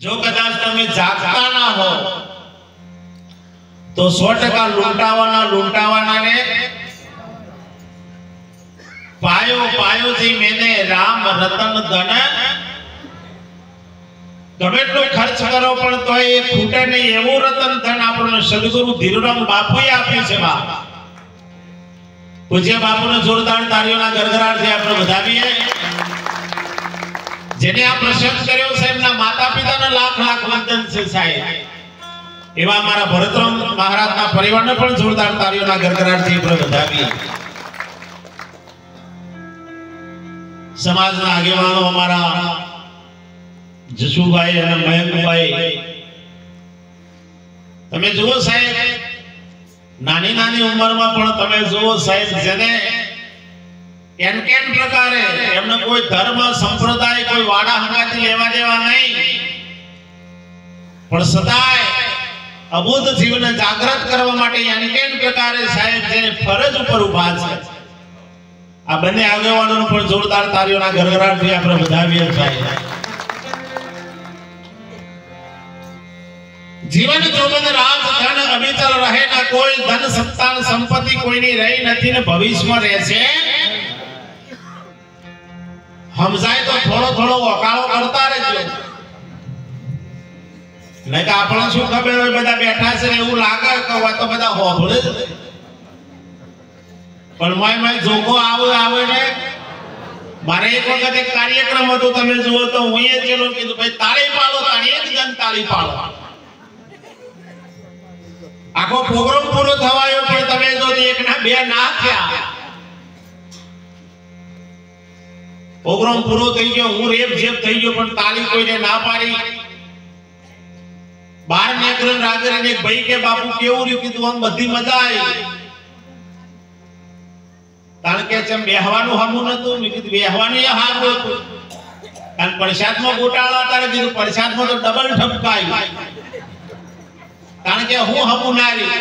જો કદાચ તમે જાગતા ના હો તો 100% લૂંટાવાના ને પાયો જી મેને રામ રતન ધન ગમે એટલો ખર્ચ કરો પણ તો એ ખૂટે નહીં એવું રતન ધન આપણને સદગુરુ ધીરુરામ બાપુએ આપ્યું છે બા પૂજ્ય બાપુને જોરદાર તાળીઓના ગરગરાટથી આપણે વધાવીએ જેને આ પ્રસંગ કર્યો છે એમના માતા પિતાને લાખ લાખ વંદન છે સાહેબ એવા અમારા ભરતરામ મહારાજના પરિવારને પણ જોરદાર તાળીઓના ગરગરાટથી આપણે વધાવીએ સમાજના આગેવાનો અમારા જસુભાઈ અને મયંકભાઈ તમે જુઓ સાહેબ નાની ઉંમરમાં પણ તમે જુઓ સાહેબ જેને કેન પ્રકારે એમને કોઈ ધર્મ સંપ્રદાય કોઈ વાડા હંગાથી લેવા દેવા નહીં પણ સદાય અબોધ જીવને જાગૃત કરવા માટે કેન પ્રકારે સાહેબ જે ફરજ ઉપર ઊભા છે આ બંને આગેવાનોને પણ જોરદાર તાળીઓના ગરગરાટથી આપણે વધાવીએ સાહેબ जीवन जोबन राज धन अविचल रहे ना कोई धन सत्ता संपत्ति कोई नहीं रही नहीं ने भविष्य में रहશે हम जाए तो थोड़ो वकालो करता રહેજો ને કે આપણને શું ખબર હોય બધા બેઠા છે એવું લાગે કે તો બધા હોભળે પણ મય જોગો આવે ને મારે એક વખત એક કાર્યક્રમ હતો તમે જુઓ તો હું એ ચલો કીધું ભાઈ તાળી પાડો તાળી એક જન તાળી પાડો આખો પ્રોગ્રામ પૂરો થવાયો પણ તમે જો એક ના બે ના થયા પ્રોગ્રામ પૂરો થઈ ગયો હું રેપ જેપ થઈ ગયો પણ તાળી કોઈને ના પાડી બાર નેકરન રાગરને એક ભાઈ કે બાપુ કેવું રહ્યું કીધું આમ બધી મજા આવી કારણ કે ચમ બેહવાનું હમું નતું મેં કીધું બેહવાનું એ હારું હતું કારણ પ્રસાદમાં ગોટાળા તારે કીધું પ્રસાદમાં તો ડબલ ઠપકાય કારણ કે હું હમું નારી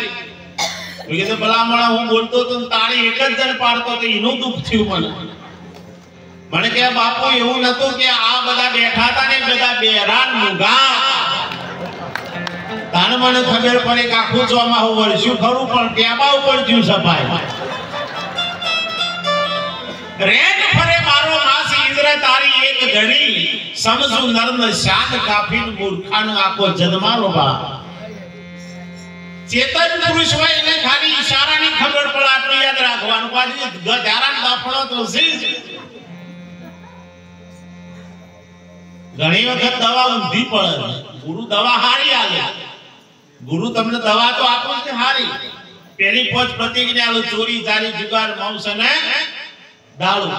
કીધું ભલામણા હું બોલતો તો તાળી એક જ જણ પાડતો તો એનું દુઃખ થયું મને કે બાપુ એવું નતું કે આ બધા બેઠા હતા ને બધા બેરાન મુગા તાણ મને ખબર પડે કે આખું ચોમાં હું વળશું ખરું પણ ટેબા ઉપર જ્યું સફાઈ રેત ફરે મારો માસ ઇન્દ્ર તારી એક ઘડી સમજુ નર્મ શાન કાફીન મૂર્ખાન આખો જન્મારો બા ચેતન પુરુષ હોય એને ખાલી ઈશારાની ખબર પડે આટલું યાદ રાખવાનું પાછી ગધારાન દાફણો તો સીજ ઘણી વખત દવા ઊંધી પડે ગુરુ દવા હારી આલે ગુરુ તમને દવા તો આપો છે હારી પેલી પોચ પ્રતિજ્ઞા આલો ચોરી જારી જુગાર માંસ અને દારૂ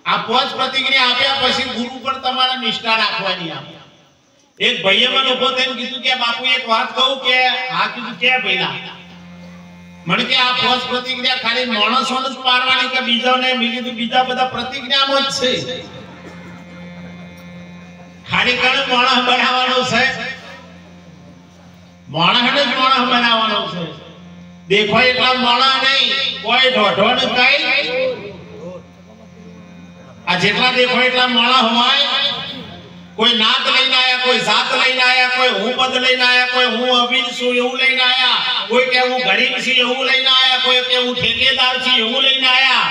આ પોચ પ્રતિજ્ઞા આપ્યા પછી ગુરુ પર તમારા નિષ્ઠા રાખવાની આપે એક ભાઈએ મને ઉભો થઈને કીધું કે બાપુ એક વાત કહું કે આ કીધું કે ભઈલા મને કે આ પોચ પ્રતિજ્ઞા ખાલી માણસોને જ પારવાની કે બીજાને મેં કીધું બીજા બધા પ્રતિજ્ઞામાં જ છે ખાલી કણ માણસ બનાવવાનો છે માણસને જ માણસ બનાવવાનો છે દેખો એટલા માણસ નહીં કોઈ ઢોઢો ને કઈ આ જેટલા દેખો એટલા માણસ હોય કોઈ નાત લઈને આયા કોઈ જાત લઈને આયા કોઈ હું પદ લઈને આયા કોઈ હું અમીર છું એવું લઈને આયા કોઈ કે હું ગરીબ છું એવું લઈને આયા કોઈ કે હું ઠેકેદાર છું એવું લઈને આયા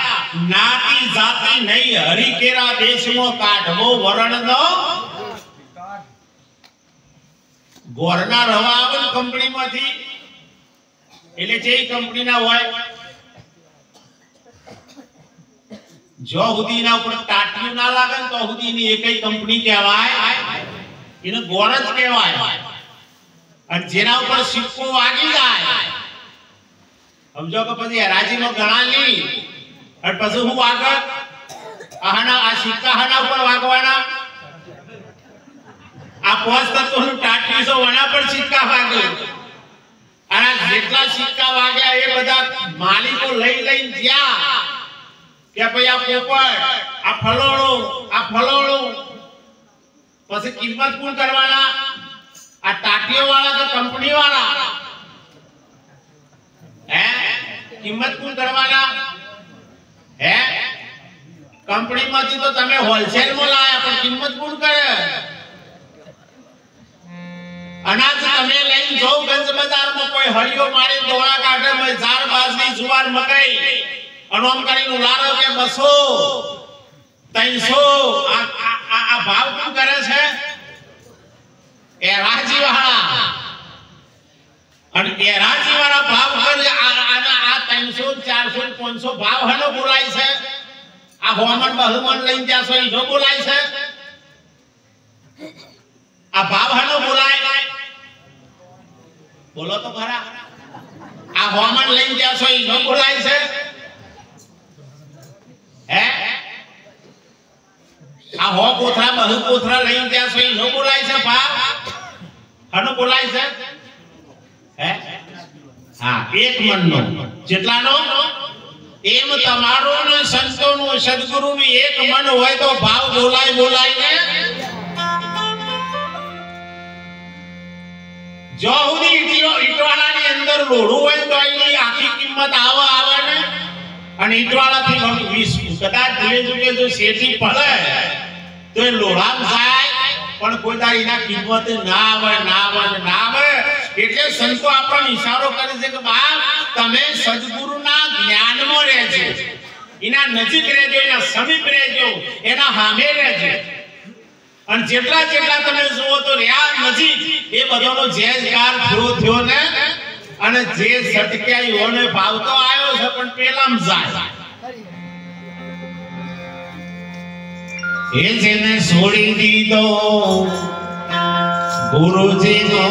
નાતી જાતિ નહીં હરિકેરા દેશનો કાઢવો વરણનો ગોરના રવા આવે કંપનીમાંથી એટલે જે કંપનીના હોય જો હુદીના ઉપર ટાટિયું ના લાગે તો હુદીની એકઈ કંપની કહેવાય એને ગોળ જ કહેવાય અને જેના ઉપર સિક્કો વાગી જાય સમજો કે પછી હરાજીનો ગણા લી અને પછી હું આગળ આના આ સિક્કા હાના ઉપર વાગવાના આ પોસ્ટ તત્વનું ટાટિયું છે વના પર સિક્કા વાગે અને જેટલા સિક્કા વાગ્યા એ બધા માલિકો લઈને જ્યાં કે ભાઈ આ પોપટ આ ફલોળો પછી કિંમત કોણ કરવાના આ ટાટીઓ વાળા કે કંપની વાળા હે કિંમત કોણ કરવાના હે કંપની માંથી તો તમે હોલસેલ માં લાયા પણ કિંમત કોણ કરે તમે લઈને જો ગંજ બજારમાં કોઈ હળિયો મારી દોડા કાઢે મે ઝાર બાજરી જુવાર મકાઈ અનોમ કરીને લારો કે 200 300 આ ભાવ કેમ કરે છે એ રાજીવાળા અને એ રાજીવાળા ભાવ કરે આ 300 400 500 ભાવ હનો બોલાય છે આ હોમન બહુમન લઈને જાસો ઈ જો બોલાય છે આ ભાવ હનો બોલાય બોલો તો ખરા આ હોમન લઈને જાસો ઈ જો બોલાય છે હે આ હો કોથરા બહુ કોથરા લઈને જાસો ઈ જો બોલાય છે ભાવ હનો બોલાય છે હે હા એક મનનો જેટલાનો એમ તમારો ને સંતોનો સદગુરુનો એક મન હોય તો ભાવ બોલાય ને જો હુદી ઈટવાળાની અંદર લોઢું હોય તો એની આખી કિંમત આવે ને અને ઈટવાળાથી 20 કદાચ ધીરે ધીરે જો શેઠી પડે તો એ લોઢામ જાય પણ કોઈ દાડીના કિંમત ના આવે એટલે સંતો આપણને ઈશારો કરે છે કે બાપ તમે સદગુરુના જ્ઞાનમાં રહેજો એના નજીક રહેજો એના સમીપ રહેજો એના સામે રહેજો અને જેટલા તમે જુઓ તો રહ્યા નજીક એ બધાનો જયકાર થયો ને અને જે સટક્યાઈ હોને ભાવ તો આવ્યો છે પણ પેલામ જાય એ જેને છોડી દીધો ગુરુજીનો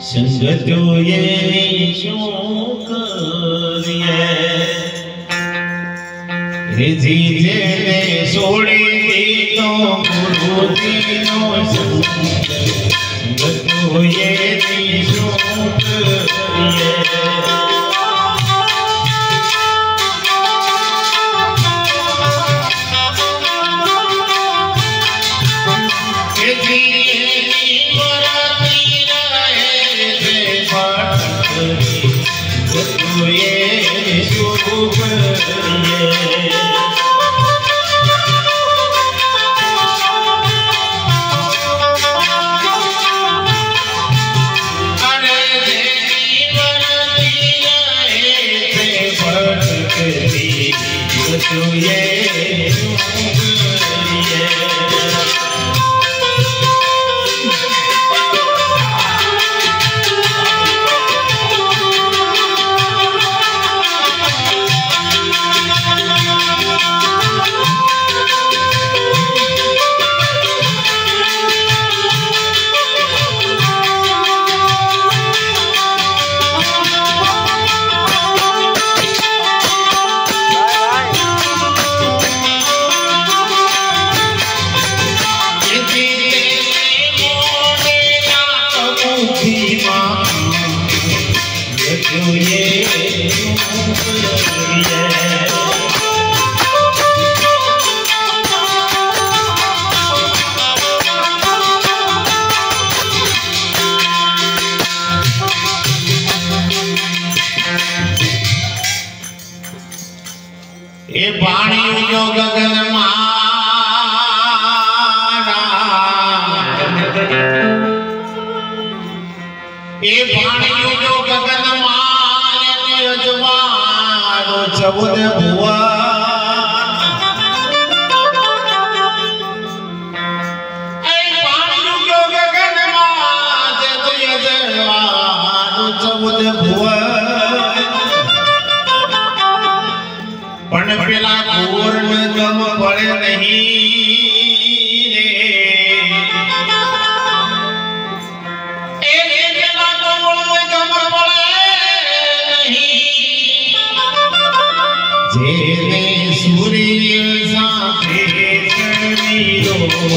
સંગ જોએ શું કરીએ હે જેને છોડી દીધો ગુરુજીનો સંગ જોએ શું કરીએ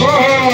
Oh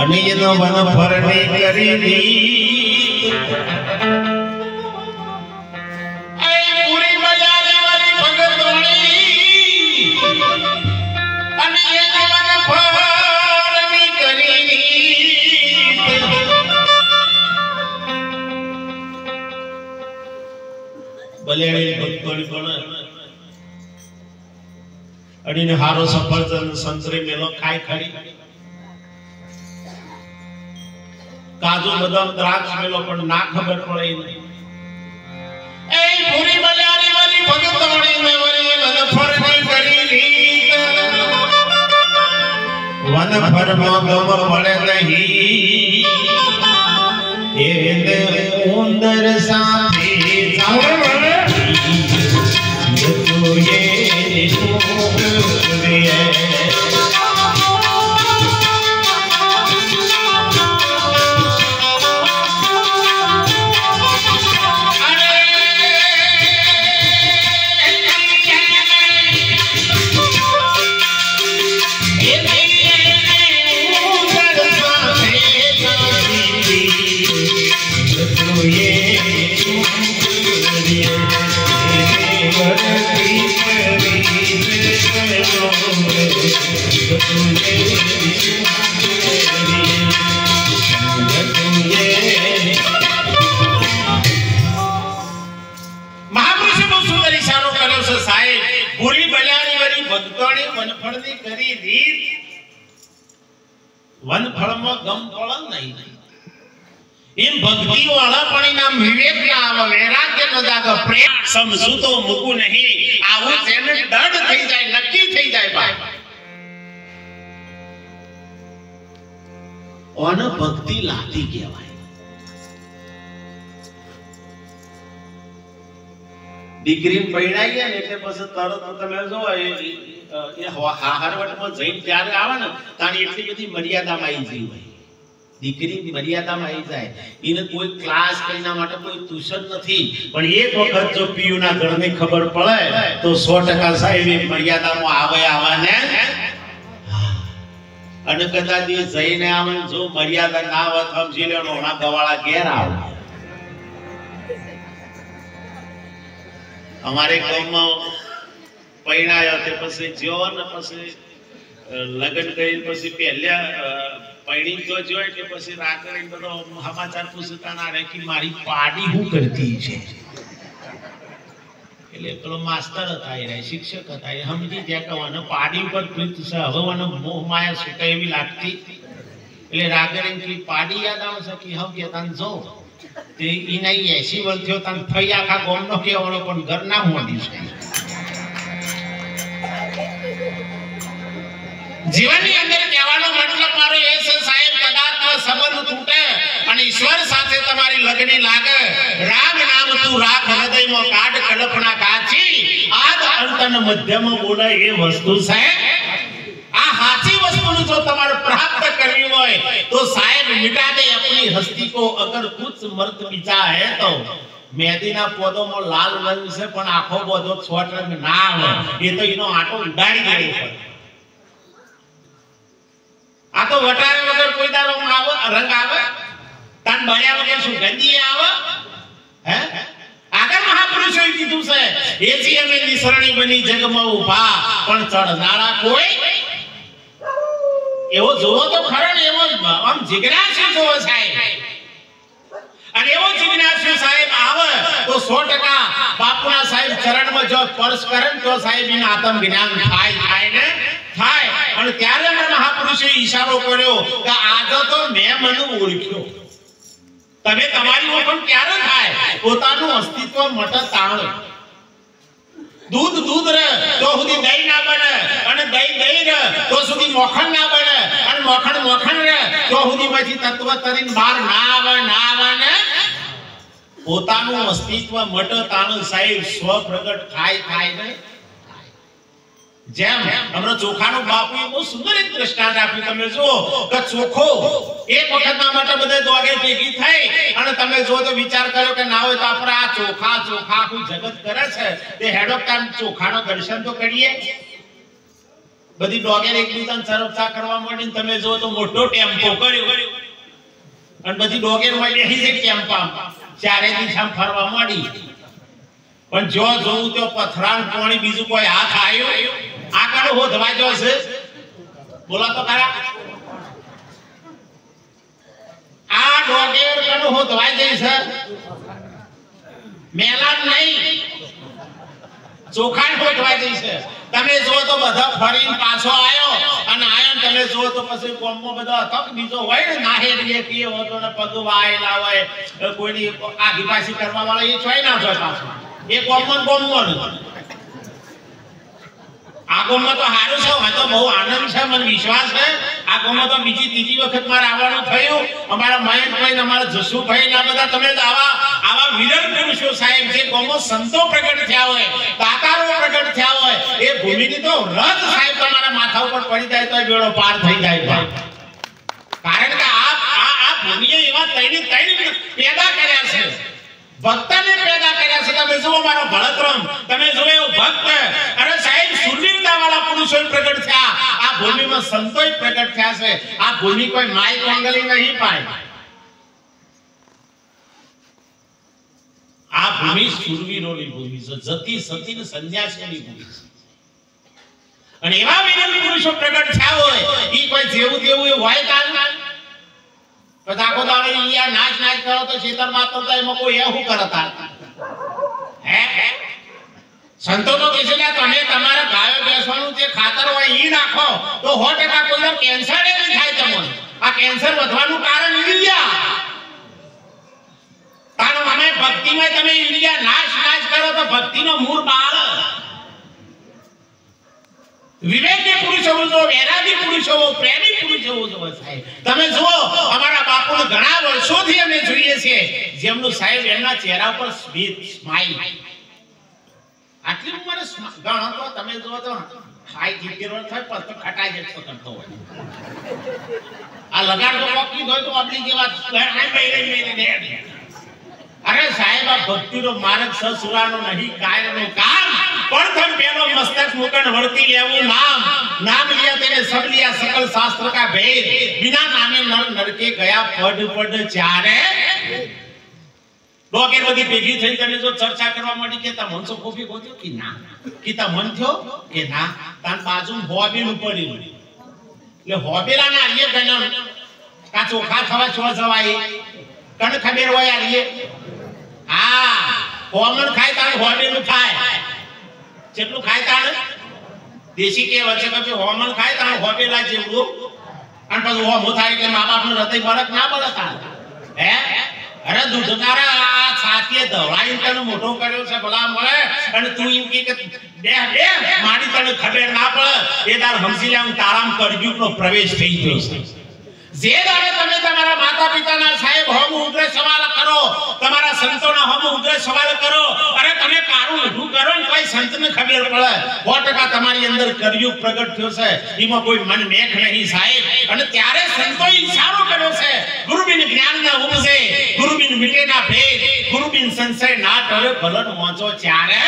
અને એનો વન ફરને કરી દી એ પૂરી બજારે વાળી ભગતોણી અને એનો વન ફરને કરી દી બલેડી ભગતોણી પણ અડીને હારો સફરજન સંતરી મેલો ખાઈ ખરી કાજુ બદામ દ્રાક્ષ મેલો પણ ના ખબર પડે નહીં એ પૂરી બજારી વાળી ભગતોણી મે વરી વન ફરની કરી રીત વન ફરમાં ગમ પડે નહીં એને ઉંદર સાથે જાવે તો ये વનફળમાં ગમ પડે નહીં એમ ભક્તિ વાળા પણ નામ વિવેક ના આવે વૈરાગ્ય ન જાગે પ્રેમ સમજુ તો મૂકું નહીં આવું જેને દડ થઈ જાય નક્કી થઈ જાય ભાઈ ઓન ભક્તિ લાતી કહેવાય દીકરીને પૈણાઈ ને એટલે પછી તરત તમે જો એ હાહરવટમાં જઈને ત્યારે આવે ને તાણી એટલી બધી મર્યાદામાં આવી જઈ હોય દીકરી મર્યાદામાં આવી જાય એને કોઈ ક્લાસ કઈના માટે કોઈ ટ્યુશન નથી પણ એક વખત જો પીયુના ઘરને ખબર પડે તો 100% સાહેબ એ મર્યાદામાં આવે ને અને કદાચ એ જઈને આવે જો મર્યાદા ના હોય સમજી લેવાનો ઓના ગવાળા ઘેર આવે અમારે ગામમાં પૈણાયો તે પછી જો ને પછી લગ્ન કરી પછી પહેલા પૈણી તો જો એટલે પછી રાત્રે બધો સમાચાર પૂછતા ના રે કે મારી પાડી શું કરતી છે એટલે પેલો માસ્ટર હતા એ શિક્ષક હતા એ સમજી ગયા કે મને પાડી ઉપર પ્રીત છે હવે મને મોહ માયા સુકાય એવી લાગતી એટલે રાત્રે કે પાડી યાદ આવશે કે હમ કે તને જો તે ઈના 80 વર્ષ થયો તને થઈ આખા ગામનો કેવાળો પણ ઘર ના મોડી છે જીવનની અંદર કહેવાનો મતલબ મારો એ છે સાહેબ કદાચ સંબંધ તૂટે અને ઈશ્વર સાથે તમારી લગની લાગે રામ નામ તું રાખ હૃદયમાં કાઢ કલ્પના કાચી આદ અંતન મધ્યમાં બોલે એ વસ્તુ છે આ સાચી વસ્તુને જો તમારે પ્રાપ્ત કરવી હોય તો સાહેબ મિટા દે अपनी हस्ती को अगर कुछ मर्द बिचा है तो મેદીના પોદોમાં લાલ રંગ છે પણ આખો બધો છોટ રંગ ના આવે એ તો એનો આટો ઉડાડી દેવો પડે આ તો વટારે વગર કોઈ દારો આવે રંગ આવે તન બળ્યા વગર સુગંધી આવે હે આગળ મહાપુરુષોએ કીધું છે એથી અમે નિસરણી બની જગમાં ઊભા પણ ચડનારા કોઈ એવો જોવો તો ખરો ને એવો આમ જિજ્ઞાસુ જોવો સાહેબ અને એવો જિજ્ઞાસુ સાહેબ આવે તો 100% બાપુના સાહેબ ચરણમાં જો સ્પર્શ કરે તો સાહેબ એના આત્મ જ્ઞાન થાય ને થાય અને ત્યારે મહાપુરુષે ઈશારો કર્યો કે આજે તો મેં મને ઓળખ્યો તમે તમારી ઓળખ ક્યારે થાય પોતાનું અસ્તિત્વ મટ તાણ दूध रे तो સુધી દહીં ના બને અને દહીં રે તો સુધી મોખણ ના બને અને મોખણ રે તો સુધી માંથી તત્વ તરીને બહાર ના આવે ને પોતાનું અસ્તિત્વ મટ તાનું સાહેબ સ્વ પ્રગટ થાય ને જેમ હમણાં ચોખાનું બાપુએ બહુ સુંદર એક દ્રષ્ટાંત આપ્યું તમે જો કે ચોખો એક વખતના માટે બધે દોગે ભેગી થઈ અને તમે જો તો વિચાર કર્યો કે ના હોય તો આપણે આ ચોખા આખું જગત કરે છે તે હેડો કામ ચોખાનો દર્શન તો કરીએ બધી ડોગેર એકબીજાને સરફસા કરવા માંડી, તમે જો તો મોટો ટેમ્પો કર્યો અને બધી ડોગેર માં બેસી છે ટેમ્પામાં, ચારે દિશા ફરવા માંડી. પણ જો જોઉં તો પથરાણ પાણી બીજું કોઈ હાથ આવ્યો આ કડો હોધવા જો છે, બોલો તો ખરા. આ ડોગેર કડો હોધવા જાય છે, મેલા નહીં ચોખાણ હોધવા જાય છે. તમે જો તો બધા ફરીને પાછો આવ્યો અને આયો તમે જો તો પછી કોમમાં બધા તક બીજો હોય ને નાહેરીએ કીએ હોતો ને પગવાયેલા હોય કોઈની આગી પાછી કરવા વાળા એ છોય ના જોય પાછો એ કોમમાં આ ગોમમાં તો હારું છે, મને તો બહુ આનંદ છે, મને વિશ્વાસ છે. આ ગોમમાં તો બીજી ત્રીજી વખત મારે આવવાનું થયું. અમારા મયંકભાઈ ને અમારા જસુભાઈ ને બધા તમે આવા વિરલ પુરુષો સાહેબ જે ગોમમાં સંતો પ્રગટ થયા હોય, દાતારો પ્રગટ થયા હોય, એ ભૂમિની તો રજ સાહેબ તમારા માથા ઉપર પડી જાય તો બેડો પાર થઈ જાય. કારણ કે આ ભૂમિએ એવા ત્રણ પેદા કર્યા છે, ભક્તને પેદા કર્યા છે. તમે જુઓ મારો ભળતરામ, તમે જુઓ એવો ભક્ત. અરે સાહેબ સુરવીરતા વાળા પુરુષો પ્રગટ થયા, આ ભૂમિમાં સંતોય પ્રગટ થયા છે. આ ભૂમિ કોઈ માય કોંગલી નહીં પાય. આ ભૂમિ સુરવીરોની ભૂમિ છે, જતી સતી ને સંન્યાસીની ભૂમિ છે. અને એવા વિરલ પુરુષો પ્રગટ થયા હોય ઈ કોઈ જેવું તેવું એ હોય કાલ પતાકો દાડે ઈયા નાચ કરો તો શીતળ માતો તો એમાં કોઈ એવું કરતા હે સંતો તો કહે છે કે તમે તમારા ગાયો બેસવાનું જે ખાતર હોય ઈ નાખો તો 100% કોઈનો કેન્સર નહીં થાય. તમને આ કેન્સર વધવાનું કારણ યુરિયા. કારણ અમે ભક્તિમાં તમે યુરિયા નાશ કરો તો ભક્તિનો મૂળ બાળ. વિવેકી પુરુષો જો, વૈરાગી પુરુષો, પ્રેમી પુરુષો જો સાહેબ. તમે જુઓ અમારા બાપુને ઘણા વર્ષોથી અમે જોઈએ છીએ જેમનું સાહેબ એમના ચહેરા ઉપર સ્માઈલ. આટલી ઉંમરે ગણો તો તમે જુઓ તો હાઈ 70 વર્ષ થાય પણ તો ખટાઈ જેટલો કરતો હોય. આ લગાડ તો કોકી હોય તો આપણી જેવા. અરે સાહેબ આ ભક્તિનો માર્ગ સસુરાનો નહીં કાયરનો કામ. પ્રથમ પેલો મસ્તક મુકન વર્તી લેવું નામ लिया तेरे सब लिया सकल शास्त्र का भेद बिना नामे नर नरके गया पड चारे. ડોગેર બધી ભેગી થઈ તમે જો ચર્ચા કરવા માંડી કે તા મનસો કોફી ગોત્યો કે ના, કે તા મન થયો કે ના, તાન બાજુ હોબેલું પડ્યું એટલે હોબેલાના આરીએ ગણન કા ચોખા થવા છો જવાય કણ ખબર હોય આરીએ. હા હોમણ ખાય તાણ હોબેલું થાય. જેટલું ખાય તાણ દેશી કે વચ્ચે કે હોમણ ખાય તાણ હોબેલા જેવું અને પછી હોમો થાય એટલે મા બાપનો હૃદય બળક ના બળતા હે. અરે દૂધકારા આ સાચે દવાઈ તને મોટો કર્યો છે ભલા મળે અને તું એમ કે બે મારી તને ખબર ના પડે એ દાર હમસી લે હું તારામ કરજુકનો પ્રવેશ થઈ ગયો છે. જે દાડે તમે તમારા માતા પિતાના સાહેબ હોમ ઉગ્ર સવાલ કરો, તમારા સંતોના હોમ ઉગ્ર સવાલ કરો, અરે તમે કારું ઊઠું કરો ને કોઈ સંતને ખબર પડે 100% તમારી અંદર કરયુગ પ્રગટ થયો છે. એમાં કોઈ મન મેખ નહીં સાહેબ. અને ત્યારે સંતોએ ઈશારો કર્યો છે ગુરુબિન જ્ઞાનના ઉપસે ગુરુબિન મિટેના ભેદ ગુરુબિન સંશય ના ટળે ભલન વાંચો ચારે.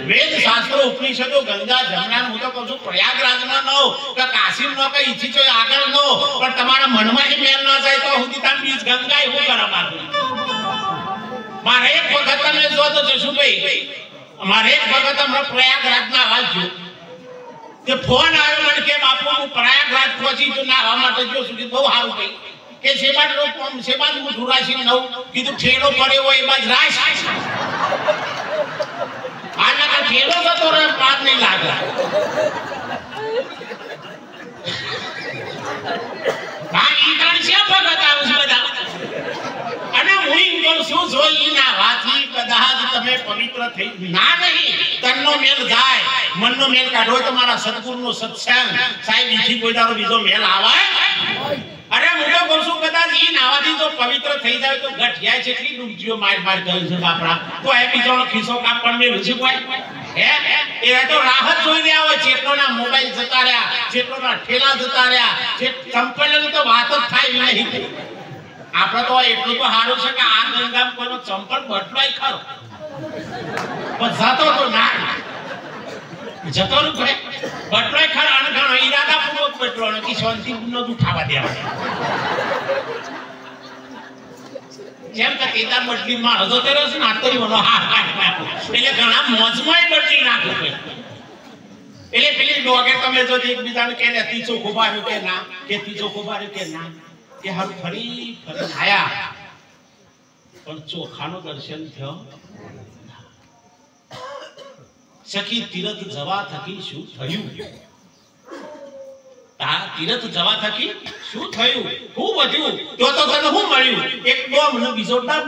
વેદ શાસ્ત્રો ઉપનિષદો ગંગા જમના હું તો કહું છું પ્રયાગરાજમાં નો કે કાશીમાં નો કે ઈચ્છી છો આગળ નો પણ તમારા મનમાં જ મેલ ના જાય તો સુધી તાન બીજ ગંગાએ હું કરવા માંગુ. મારે એક વખત તમે જો તો જશુભાઈ મારે એક વખત હમણાં પ્રયાગરાજના વાંચ્યું કે ફોન આવ્યો મને કે બાપુ હું પ્રયાગરાજ પહોંચી તો ના આવવા માટે જો સુધી બહુ સારું થઈ કે સેબાદ હું ધુરાશી નવ કીધું ઠેલો પડ્યો હોય એ બાજ રાશ આના કા ઠેલો જતો રહે પાર નહીં લાગે. હા ઈ કાણ છે ભગત આવું છે બધા. અને હું ઈ કહું છું જો ઈ ના વાથી કદાચ તમે પવિત્ર થઈ ના નહીં તનનો મેલ જાય મનનો મેલ કાઢો તમારા સદગુરુનો સત્સંગ સાહેબ ઈથી કોઈ દારો બીજો મેલ આવે. અરે હું તો કહું છું કદાચ ઈ નાવાથી જો પવિત્ર થઈ જાય તો ગઠિયા જેટલી ડૂબજીઓ માર કર્યું છે બાપડા તો એ બીજોનો ખિસ્સો કાપણ મેલું છે કોઈ હે. એ તો રાહત જોઈ રહ્યા હોય ચેટલોના મોબાઈલ જતા રહ્યા, ચેટલોના ઠેલા જતા રહ્યા, જે ચંપલની તો વાત જ થાય નહીં. આપણે તો એટલું તો સારું છે કે આ ગંગામ કોઈનો ચંપલ બદલાય ખરો પણ જતો તો ના જતો પડે બટલોય ખરા અણઘણો ઈરાદાપૂર્વક બટલો નથી શાંતિપૂર્ણ ઉઠાવા દેવા જેમ કે તેદાર બટલી માં હજો તેરો છે નાતરી વનો હાર કાઢી નાખો એટલે ઘણા મોજમાં બટલી નાખો એટલે પેલી ડોગે તમે જો એકબીજાને કે તીચો ખોબાર્યું કે ના કે તીચો ખોબાર્યું કે ના કે હર ફરી આયા પણ ચોખાનો દર્શન થયો સખી તીરથ જવા થકી શું થયું તીરથ જવા થકી શું થયું ખૂબ વધ્યું તો તને શું મળ્યું એક ડોમ ને બીજો ડબ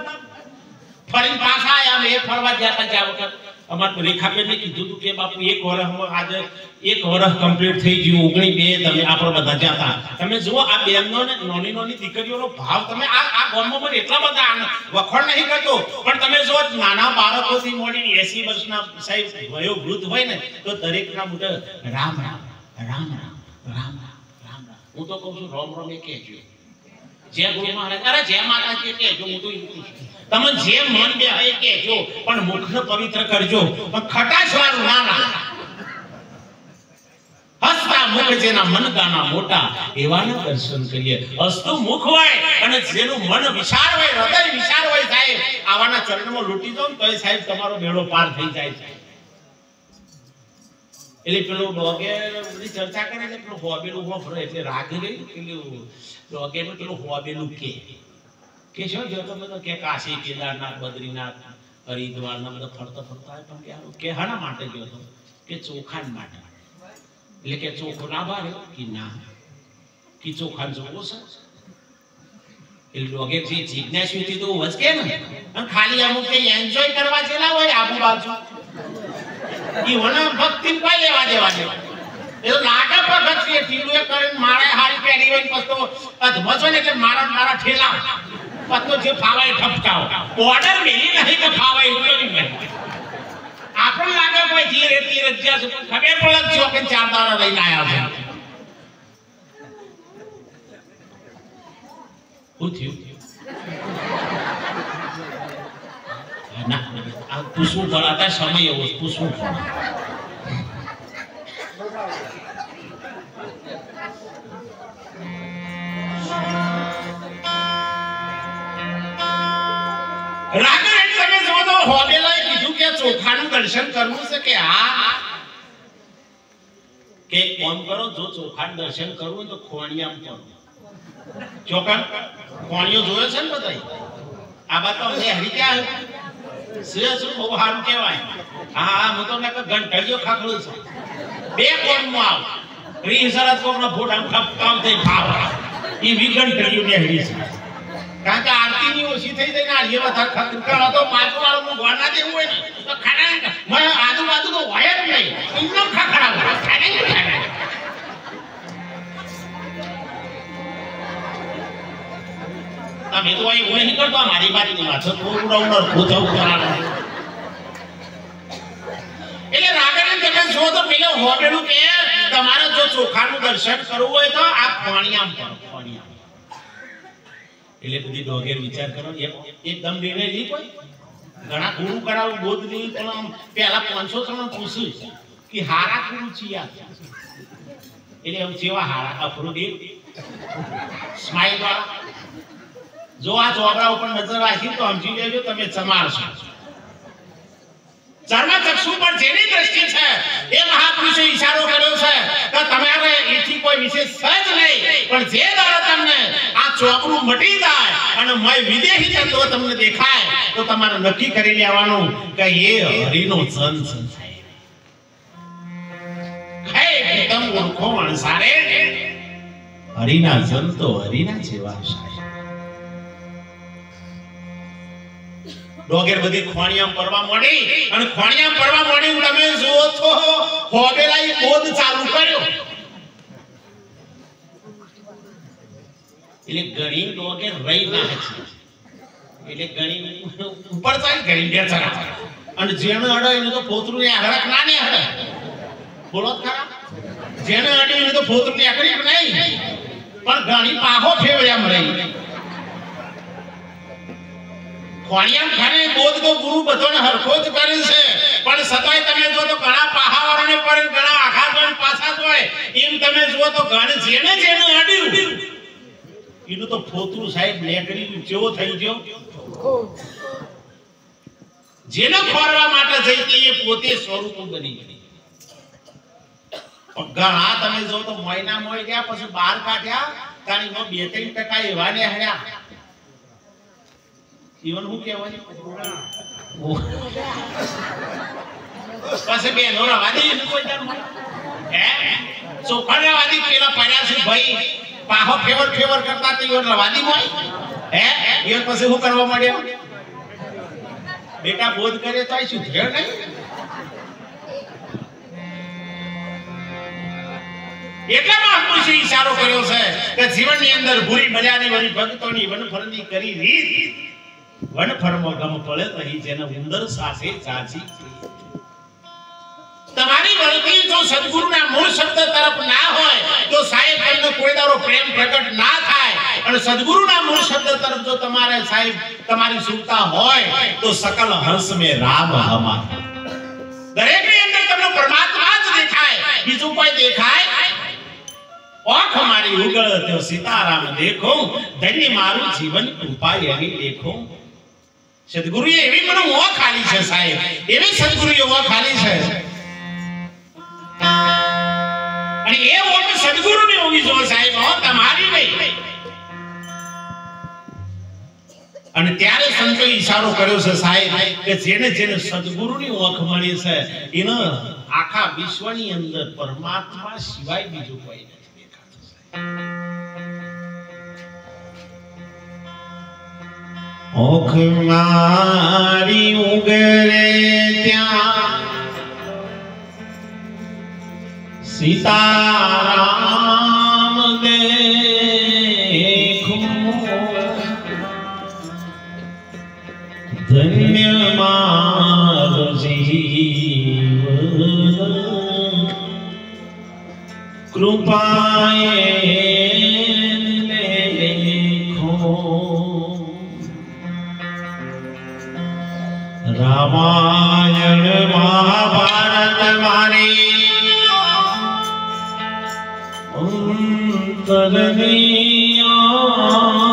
ફરી પાછા આયા મે ફરવા જતા જા વખત અમાર રેખાબેનને કીધું તું કે બાપુ એક વર્ષ આજે એક વર્ષ કમ્પ્લીટ થઈ ગયું 19 તમે આપણે બધા જતા તમે જુઓ આ બેનનો ને નાની નાની દીકરીઓનો ભાવ તમે આ ગામમાં મને એટલા બધા વખોડ નહીં કરતો પણ તમે જો નાના બાળકોથી મોડીને 80 વર્ષના સાહેબ વયો વૃદ્ધ હોય ને તો દરેકના મોઢે રામ રામ રામ રામ રામ રામ હું તો કહું છું રામ રામ એ કહેજો જે ગુરુ મહારાજ અરે જય માતાજી કહેજો હું તો તમે જે મન બે હે કહેજો પણ મુખને પવિત્ર કરજો પણ ખટાશ વાળું ના હસતા મુખ જેના મન ગાના મોટા એવાના દર્શન કરીએ હસતું મુખ હોય અને જેનું મન વિશાળ હોય હૃદય વિશાળ હોય સાહેબ આવાના ચરણમાં લૂટી જાવ તો સાહેબ તમારો બેડો પાર થઈ જાય છે એટલે પેલો ડોગે બધી ચર્ચા કરે છે પેલો હોબેલું હોફરે એટલે રાગ ગઈ પેલું ડોગે નું પેલું હોબેલું કે શું જો તમે તો કે કાશી કેદારનાથ બદ્રીનાથ હરિદ્વાર ના બધા ફરતા ફરતા પણ યાર કે હાના માટે ગયો તો કે ચોખાન માટે એટલે કે ચોખો ના ભારે કે ના કે ચોખાન જોવો છે એટલે ડોગે જે જિજ્ઞાસુ હતી તો વચકે ને અને ખાલી અમુક કે એન્જોય કરવા જેલા હોય આબુ બાજુ ઈ વના ભક્તિ કોઈ લેવા દેવા દે એ તો નાટક ભગત છે ટીલુએ કરીને મારે હારી પેરી હોય પસ્તો અધમસો ને એટલે મારા ઠેલા પત્તો જે ફાવાય ઠપકાઓ ઓર્ડર મેલી નહીં કે ફાવાય ઉતરી નહીં આપણ લાગે કોઈ ધીરે ધીરે જ્યાં સુધી ખબર પડે છે કે ચાર દાડા લઈને આયા છે ઉઠ્યું ના આ પૂછવું પડતા સમય એવો પૂછવું રાગર તમે જો તો હોબેલાએ કીધું કે ચોખાનું દર્શન કરવું છે કે હા કે કોમ કરો જો ચોખાનું દર્શન કરવું તો ખોણિયામ કરો ચોખા ખોણિયો જોયો છે ને બધાય આ બાત તો અમને હરી ક્યાં શું બહુ સારું કહેવાય હા હું તો મેં ઘંટડીઓ ખાખડું છું બે કોમમાં આવ રીહ સરસ કોમનો ફોટા ખપકામ થઈ ભાવ ઈ વિઘંટડીઓ ને હરી છે કારણ કે આરતી ની ઓછી થઈ જાય ને આર્ય બધા ખતરકાળ હતો પાંચ વાળો નું ગોના દેવું હોય ને તો ખાના મને આજુબાજુ તો હોય જ નહીં એકદમ ખાખડા ખાના તમે તો અહીં હું નહીં કરતો મારી બાજુની વાત થોડું રાઉન્ડર પૂછવું કરાવે એટલે રાગને તમે જો તો પેલો હોટેલું કે તમારે જો ચોખાનું દર્શન કરવું હોય તો આ પાણીયામ કરો પાણીયામ એટલે બધી ડોગેર વિચાર કરો એકદમ નિર્ણય નહીં કોઈ ઘણા ગુરુ કરાવું બોધ નહીં પણ પહેલા 500 જણ પૂછ્યું કે હારા ગુરુ છીએ એટલે એમ જેવા હારા અફરોદેવ સ્માઈલ વાળા જો આ ચોપડા ઉપર નજર રાખી તો સમજી લેજો તમે ચમારશો ચર્મચક્ષુ પર જેની દ્રષ્ટિ છે એ મહાપુરુષે ઈશારો કર્યો છે કે તમારે એથી કોઈ વિશેષ સજ નહીં પણ જે દ્વારા તમને આ ચોપડું મટી જાય અને મય વિદેહી તત્વ તમને દેખાય તો તમારે નક્કી કરી લેવાનું કે એ હરિનો જન છે હે એકદમ ઓળખો માણસારે હરિના જન તો હરિના જેવા છે ડોગેર બધી ખોણિયામ પડવા મળી અને ખોણિયામ પડવા મળી તમે જુઓ છો હોબેલાઈ બોધ ચાલુ કર્યો એટલે ઘણી ડોગેર રહી ના છે એટલે ઘણી ઉપર જાય ઘણી બે ચડા અને જેને અડે એને તો પોતરું ને હરક ના ને હડે બોલો ખરા જેને અડે એને તો પોતરું ને હરક નહીં પણ ઘણી પાહો ફેવયામ રહી ખોણિયામ ખાને બોધ તો ગુરુ બધાને હરખો જ કરે છે પણ સતોય તમે જો તો ઘણા પહાવારોને પર ઘણા આઘાતોને પાછા જોય એમ તમે જો તો ઘણ જેને જેને અડ્યું એનું તો ફોતરું સાહેબ લેકડી જેવો થઈ ગયો જેને ખોરવા માટે જઈતી એ પોતે સ્વરૂપ બની ગઈ ઘણા તમે જો તો મહિના મોય ગયા પછી બહાર કાઢ્યા તાણીમાં 2-3% એવા ને હર્યા જીવન હું કહેવાય પાસે બે નોરા વાદી ને કોઈ જાણ હે સોખડા વાદી પેલા પડ્યા છે ભાઈ પાહો ફેવર કરતા તો યો વાદી હોય હે યો પછી હું કરવા માંડ્યો બેટા બોધ કરે તો શું થયો નહીં એટલામાં હંમેશા ઈશારો કર્યો છે કે જીવનની અંદર ભૂરી મજાની વળી ભક્તોની વનફરની કરી રીત વનફરમાં ગમ પડે તો ઈ જેને ઉંદર સાથે ચાચી તમારી વળતી જો સદગુરુના મૂળ શબ્દ તરફ ના હોય તો સાહેબ તમને કોઈ દારો પ્રેમ પ્રગટ ના થાય અને સદગુરુના મૂળ શબ્દ તરફ જો તમારે સાહેબ તમારી સુરતા હોય તો સકલ હર્ષ મે રામ હમા દરેકની અંદર તમને પરમાત્મા જ દેખાય બીજું કોઈ દેખાય ઓખ મારી ઉગળ તો સીતારામ દેખો ધન્ય મારું જીવન કૃપા એની દેખો સદગુરુએ એવી મને ઓખ ખાલી છે સાહેબ એવી સદગુરુએ ઓખ ખાલી છે અને એ ઓખ સદગુરુની હોવી જોઈએ સાહેબ તમારી નહીં અને ત્યારે સંતો ઈશારો કર્યો છે સાહેબ કે જેને જેને સદગુરુની ઓખ મળી છે એને આખા વિશ્વની અંદર પરમાત્મા સિવાય બીજું કોઈ નથી ઓખ મારી ઉગરે ત્યાં સીતારામ દેખું ધન્ય મારો જીવન કૃપાએ રામાયણ મહાભારત મારી અંતરની આંખો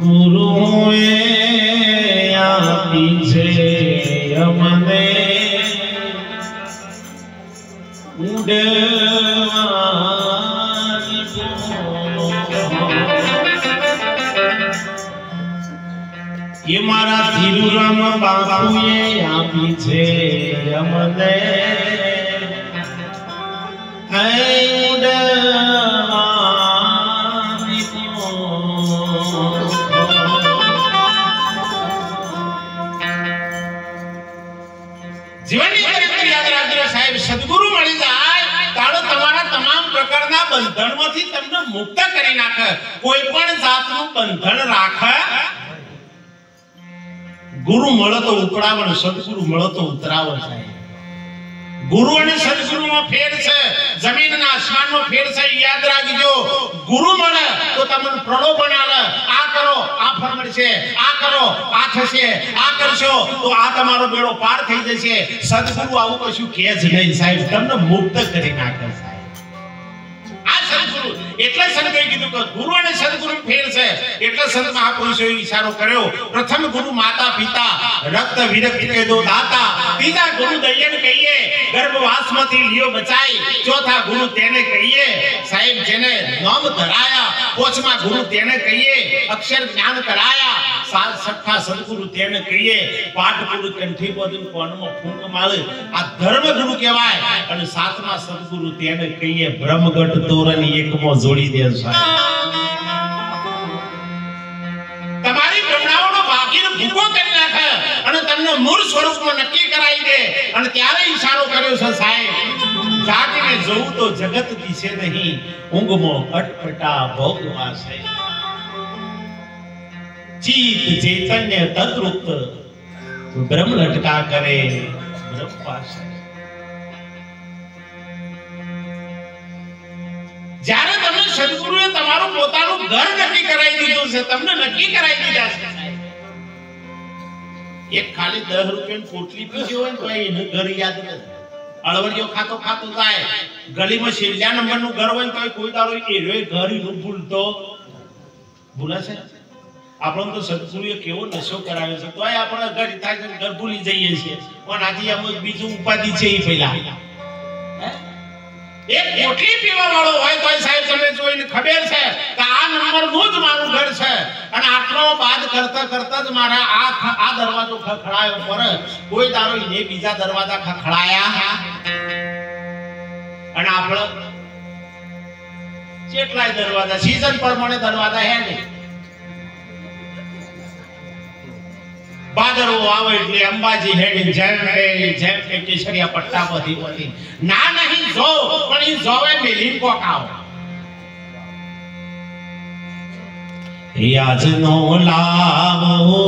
ગુરુએ આપી છે અમને ये मारा धीरुराम बापुए आपी छे अमने जीवनની અંદર યાદ રાખજો સાહેબ સદગુરુ મળી જાય તાળો તમારા તમામ પ્રકારના બંધનમાંથી તમને મુક્ત કરી નાખે કોઈ પણ જાતનું બંધન રાખે ગુરુ મળે તો ઉપડાવણ સદગુરુ મળે તો ઉતરાવણ સાહેબ ગુરુ અને સદગુરુમાં ફેર છે જમીન અને આસમાનનો ફેર છે યાદ રાખજો ગુરુ મળે તો તમને પ્રલોભન આલે આ કરો આ ફળ મળશે આ કરો આ થશે આ કરશો તો આ તમારો બેડો પાર થઈ જશે સદગુરુ આવું કશું કહે જ નહીં સાહેબ તમને મુક્ત કરી નાખે સાહેબ આ સદગુરુ એટલે સંતોએ કીધું કે ગુરુ અને સદગુરુ ફેર છે એટલે સંત મહાપુરુષોએ ઈશારો કર્યો પ્રથમ ગુરુ માતા પિતા રક્ત વિરક્તિ કે દો દાતા ત્રીજા ગુરુ દયન કહીએ ગર્ભવાસમાંથી લિયો બચાઈ ચોથા ગુરુ તેને કહીએ સાહેબ જેને નામ ધરાયા પોચમાં ગુરુ તેને કહીએ અક્ષર જ્ઞાન કરાયા સાત સખા સદગુરુ તેને કહીએ પાઠ ગુરુ કંઠી બોધન કોણમાં ફૂંક માળે આ ધર્મ ગુરુ કહેવાય અને સાતમા સદગુરુ તેને કહીએ બ્રહ્મગઢ તોરણ એકમો જોડી દે સાહેબ તમારી બ્રહ્મણાઓનો ભાગીને ભૂકો કરી નાખે અને તમને મૂળ સ્વરૂપમાં નક્કી કરાવી દે અને ત્યારે ઈશારો કર્યો છે સાહેબ જાગીને જોઉં તો જગત દિશે નહીં ઊંઘમાં અટપટા ભોગવા છે ચિત ચૈતન્ય તદ્રુપ બ્રહ્મ લટકા કરે બ્રહ્મ પાસે જ્યારે તમે સદગુરુએ તમારું પોતાનું ઘર નક્કી કરાવી દીધું છે, તમને નક્કી કરાવી દીધા છે. એક ખાલી 10 રૂપિયાની પોટલી પીધી હોય ને તો એને ઘર યાદ નથી. અળવડિયો ખાતો ખાતો જાય, ગલીમાં છેલ્લા નંબરનું ઘર હોય ને તો કોઈ દાડો એનો ઘર નું ભૂલતો ભૂલાશે. આપણને તો સદગુરુએ કેવો નશો કરાવ્યો છે, તોય આપણે ઘર થાય છે ઘર ભૂલી જઈએ છીએ. પણ આજે અમુક બીજું ઉપાધિ છે એ પહેલા એક પોટલી પીવા વાળો હોય તો સાહેબ તમે જોઈને ખબર છે કે આ નંબરનું જ મારું ઘર છે અને આટલો બાદ કરતા કરતા જ મારા આ દરવાજો ખખડાયો પર કોઈ દારો એને બીજા દરવાજા ખખડાયા અને આપણે કેટલાય દરવાજા સીઝન પ્રમાણે દરવાજા હે ને બાદરો આવે એટલે અંબાજી હેડી જેમ કે કેસરિયા પટ્ટા બધી ના નહીં જો પણ ઈ જોવે મેલીન કોકાવ આજનો લાવો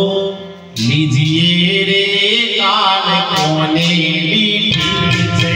લીજીએ રે કાલ કોને લીધી છે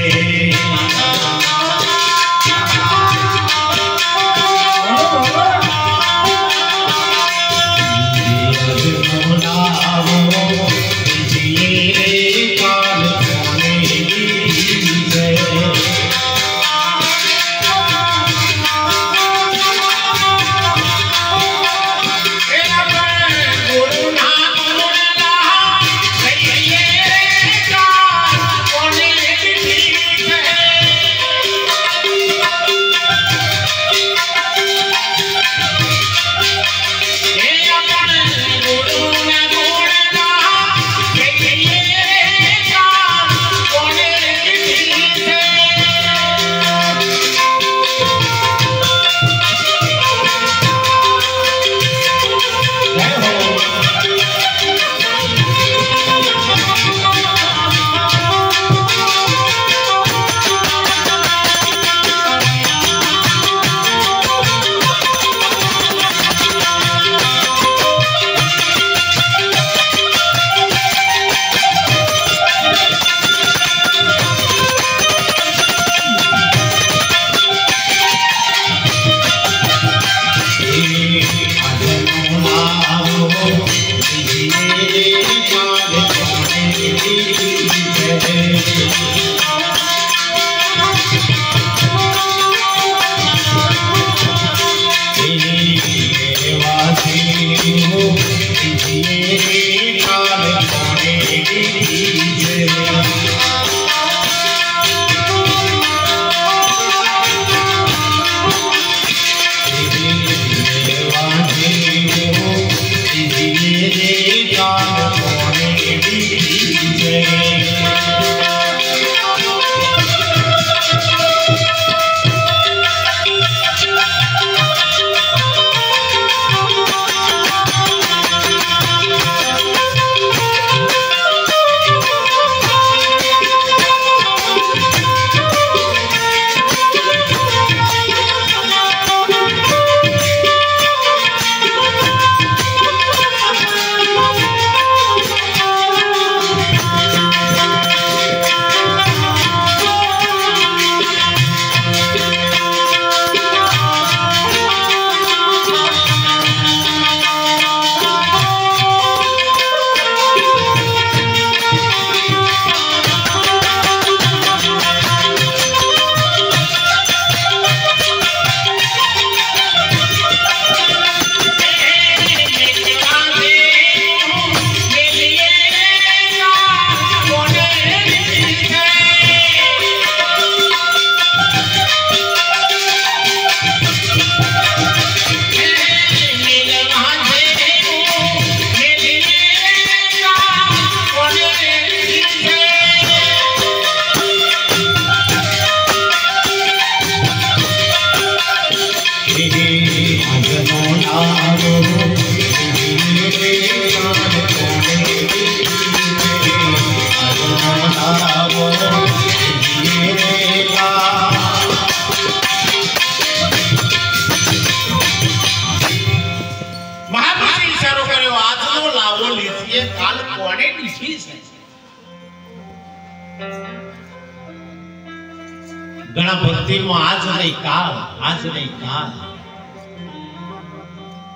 ઘણા ભક્તિમાં આજ નહીં કાલ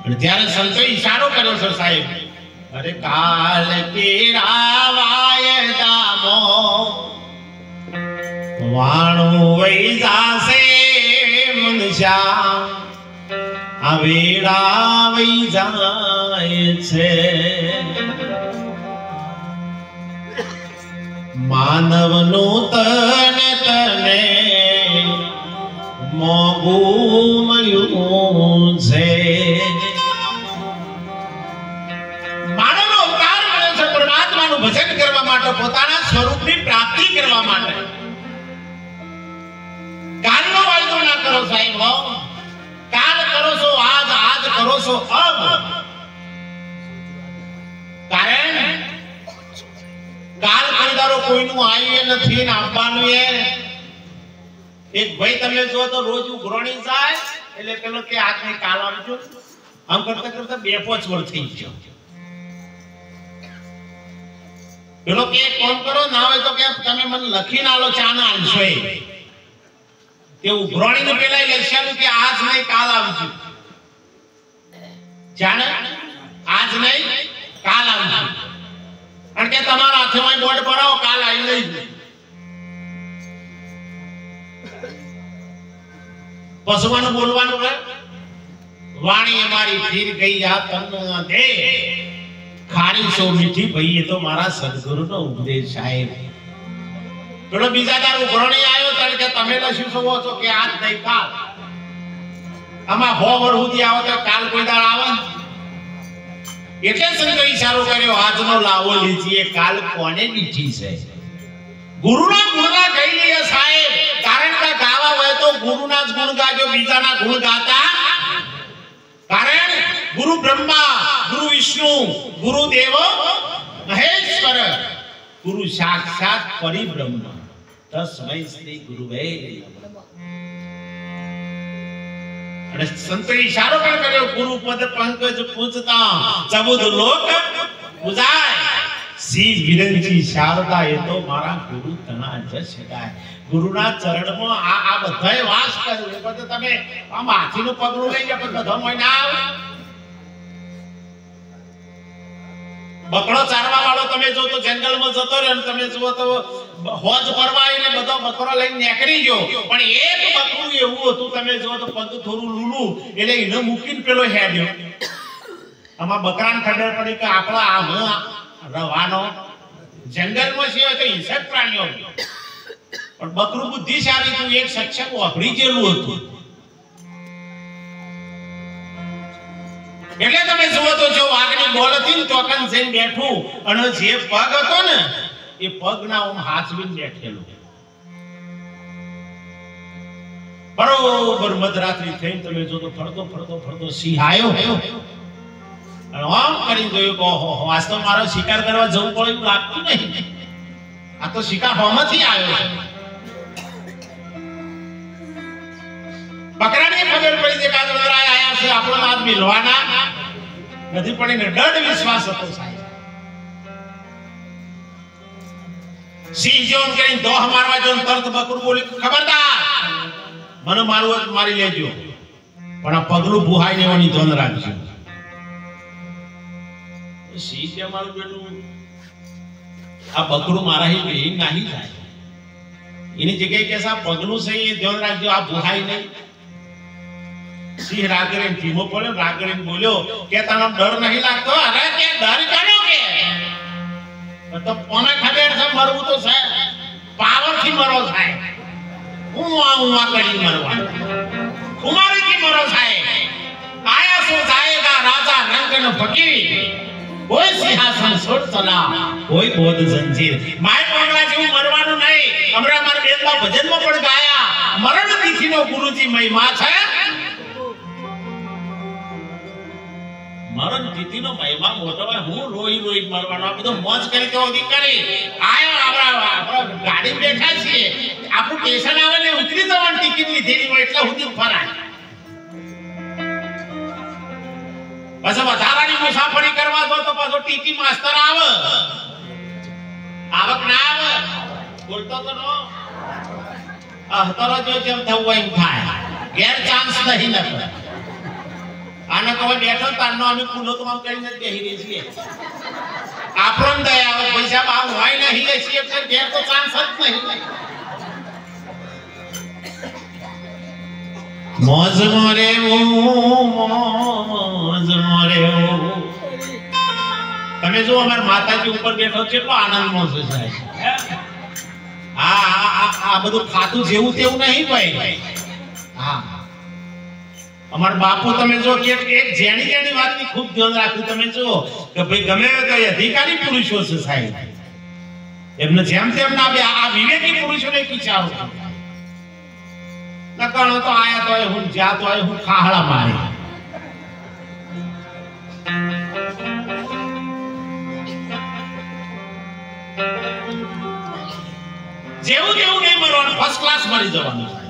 અને ત્યારે સંતો ઈશારો કર્યો છે સાહેબ, અરે કાલ કેરાવાય દામો વાણું વઈ જાશે મનશા, આ વેળા વઈ જાય છે, માનવનું તને તને મોગું મળ્યું છે. માનવનો અવતાર મળ્યો છે પરમાત્માનું ભજન કરવા માટે, પોતાના સ્વરૂપની પ્રાપ્તિ કરવા માટે. કાલનો વાયદો ના કરો સાહેબ, કાલ કરો છો આજ, આજ કરો છો અબ. કારણ કાલ કોઈ દારો કોઈનું આવ્યું નથી ને આવવાનું. એક ભાઈ તમે જો તો રોજ ઉઘરાણી જાય એટલે પેલો કે આજની કાલ આવજો, આમ કરતા કરતા 2-5 વર્ષ થઈ ગયો. પેલો કે કોમ કરો ના હોય તો કે તમે મને લખીને આલો, ચા ના આલશો. તે ઉઘરાણી ને પેલા લખ્યાનું કે આજ નહીં કાલ આવજો, જાણે આજ નહીં કાલ આવજો. અને કે તમારા હાથમાં બોર્ડ ભરાવો, કાલ આવી લઈ. પશુવાનું બોલવાનું રહે, વાણી અમારી ફીર ગઈ આ તન દે, ખારી સો મીઠી ભઈ, એ તો મારા સદગુરુનો ઉપદેશ સાહેબ. પેલો બીજા દાર ઉઘરાણી આવ્યો ત્યારે કે તમે લખ્યું છો કે આજ નહીં કાલ. આમાં 100 વર્ષ સુધી આવો તો કાલ કોઈ દાર આવે. એટલે સંતો ઈશારો કર્યો, આજનો લાવો લીજીએ, કાલ કોને લીધી છે. ગુરુના ગુણગાન ગાઈ લઈએ સાહેબ, કારણ કે ગાવા હોય તો ગુરુના જ ગુણ ગાજો, બીજાના ગુણ ગાતા. કારણ ગુરુ બ્રહ્મા, ગુરુ વિષ્ણુ, ગુરુ દેવ મહેશ્વર, ગુરુ સાક્ષાત પરિબ્રહ્મ, તસ્મૈ શ્રી ગુરુવે નમઃ. અને સંતો ઈશારો પણ કર્યો, ગુરુ પદ પંકજ પૂજતા ચબુદ લોક પૂજાય, શ્રી વિરંજી શારદા, એ તો મારા ગુરુ તના જશ ગાય. ગુરુના ચરણમાં આ બધાય વાસ કર્યો. એ બધે તમે આમ હાથીનું પગલું લઈ ગયા પણ બધા મોય ના આવે. બકરો ચારવા વાળો તમે જો તો જંગલમાં જતો રહ્યો ને તમે જુઓ તો હોજ પરવાઈને બધો બકરો લઈને નીકળી ગયો, પણ એક બકરું એવું હતું તમે જો તો પગ થોડું લૂલું એટલે એને મૂકીને પેલો હેડ્યો. આમાં બકરાને ખબર પડી કે આપણા આમ રવાનો જંગલમાં છે તો હિંસક પ્રાણીઓ, પણ બકરું બુદ્ધિશાળી હતું, એક સક્ષમ વાપરી ગયેલું હતું. એટલે તમે જુઓ તો જો વાઘની બોલ હતી ને ચોકન જઈને બેઠું, અને જે પગ હતો ને એ પગના ઓમ હાથવીને બેઠેલો. બરોબર મધરાત્રી થઈને તમે જો તો ફરતો ફરતો ફરતો સિંહ આવ્યો, અને આમ કરી જોયું કે ઓહો, આજ તો મારો શિકાર કરવા જવું પડે એવું લાગતું નહીં. આ તો શિકાર હોમાંથી આવ્યો છે. બકરાને ખબર પડી કે કાજળરા આયા છે, આપણો નાદ મિલવાના નથી, પણ એને દૃઢ વિશ્વાસ હતો સાહેબ. સિંહ જોન કરીને દોહ મારવા જો તરત બકરું બોલી, ખબરદાર મને મારવું હોય મારી લેજો, પણ આ પગલું બુહાઈ લેવાની ધન રાખજો. સિંહ કે મારું બેટું આ બકરું મારા હી નાહી જાય, એની જગ્યાએ કે આ પગલું છે એ ધ્યાન રાખજો, આ બુહાઈ નહીં. સિંહ રાગરે ધીમો પડ્યો, રાગરે બોલ્યો કે તને ડર નહીં લાગતો? અરે કે ડર કર્યો કે તો કોને ખબર છે મરવું તો છે, પાવર થી મરો થાય. હું આ કરી મરવા કુમારી થી મરો થાય. આયા સો જાયેગા રાજા રંગન ફકીર, કોઈ સિંહાસન છોડ ચલા, કોઈ બોધ જંજીર. માય પાંગલા જેવું મરવાનું નહીં. હમણાં મારા બેનના ભજનમાં પણ ગાયા, મરણ તિથિનો ગુરુજી મહિમા છે. મરણ તિથિનો મહિમા મોટો હોય, હું રોઈ રોઈ મરવાનો. આ બધો મોજ કરી તો કરી આયા આપણા ગાડી બેઠા છીએ, આપણું સ્ટેશન આવે ને ઉતરી જવાની ટિકિટ લીધેલી હોય એટલે સુધી ફરાય. પછી વધારાની મુસાફરી કરવા જો તો પાછો ટીટી માસ્ટર આવે, આવક ના આવે બોલતો તો નો તરત જો જેમ થવું એમ થાય, ગેર ચાન્સ નહીં નતો. આ આને તો બેઠો તારનો અમે કુલો તો આમ કરીને જ બેહી રહી છીએ આપણને દયા આવે પૈસા બા હોય ને हिले છીએ કે ઘેર તો ચાન્સ જ નહીં મોજ મોરે તમે જો અમાર માતાજી ઉપર બેઠો કેટલો આનંદ મોજ થાય આ બધું ખાતું જેવું તેવું નહીં ભાઈ હા અમાર બાપુ તમે જો કે એક જેણી જેણી વાતની ખૂબ ધ્યાન રાખવું તમે જો કે ભાઈ ગમે તે અધિકારી પુરુષો છે સાહેબ એમને જેમ તેમ ના આ વિવેકી પુરુષોને વિચારો નકણો તો આયા તો હું જાતો આય હું ખાહળા મારે જેવું જેવું નહીં મરવાનું ફર્સ્ટ ક્લાસ મરી જવાનું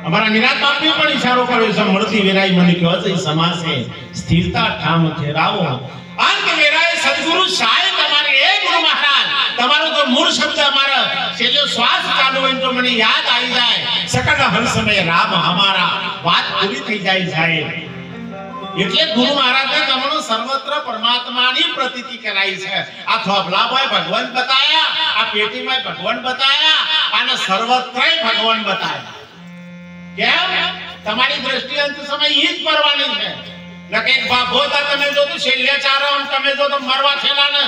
हमारा निरात बापी पण इशारो કર્યો છે મળતી વેરાઈ મને કહો છે સમાજ છે સ્થિરતા ઠામ ઠેરાવો અંત વેરાય સદગુરુ સાહેબ તમારે એ ગુરુ મહારાજ તમારો તો મૂળ શબ્દ અમારો છેલ્લો શ્વાસ ચાલુ હોય તો મને યાદ આવી જાય સકળ હર સમય રામ હમારા વાત પૂરી થઈ જાય સાહેબ એટલે ગુરુ મહારાજે તમને સર્વત્ર પરમાત્માની પ્રતીતિ કરાઈ છે આ થોભલામાં ભગવાન બતાયા આ પેટીમાં ભગવાન બતાયા અને સર્વત્રય ભગવાન બતાયા કેમ તમારી દ્રષ્ટિ અંત સમય ઈ જ પરવાની છે નકે એક બાપો તા તમે જો તો છેલ્લે ચારો આમ તમે જો તો મરવા છેલા ને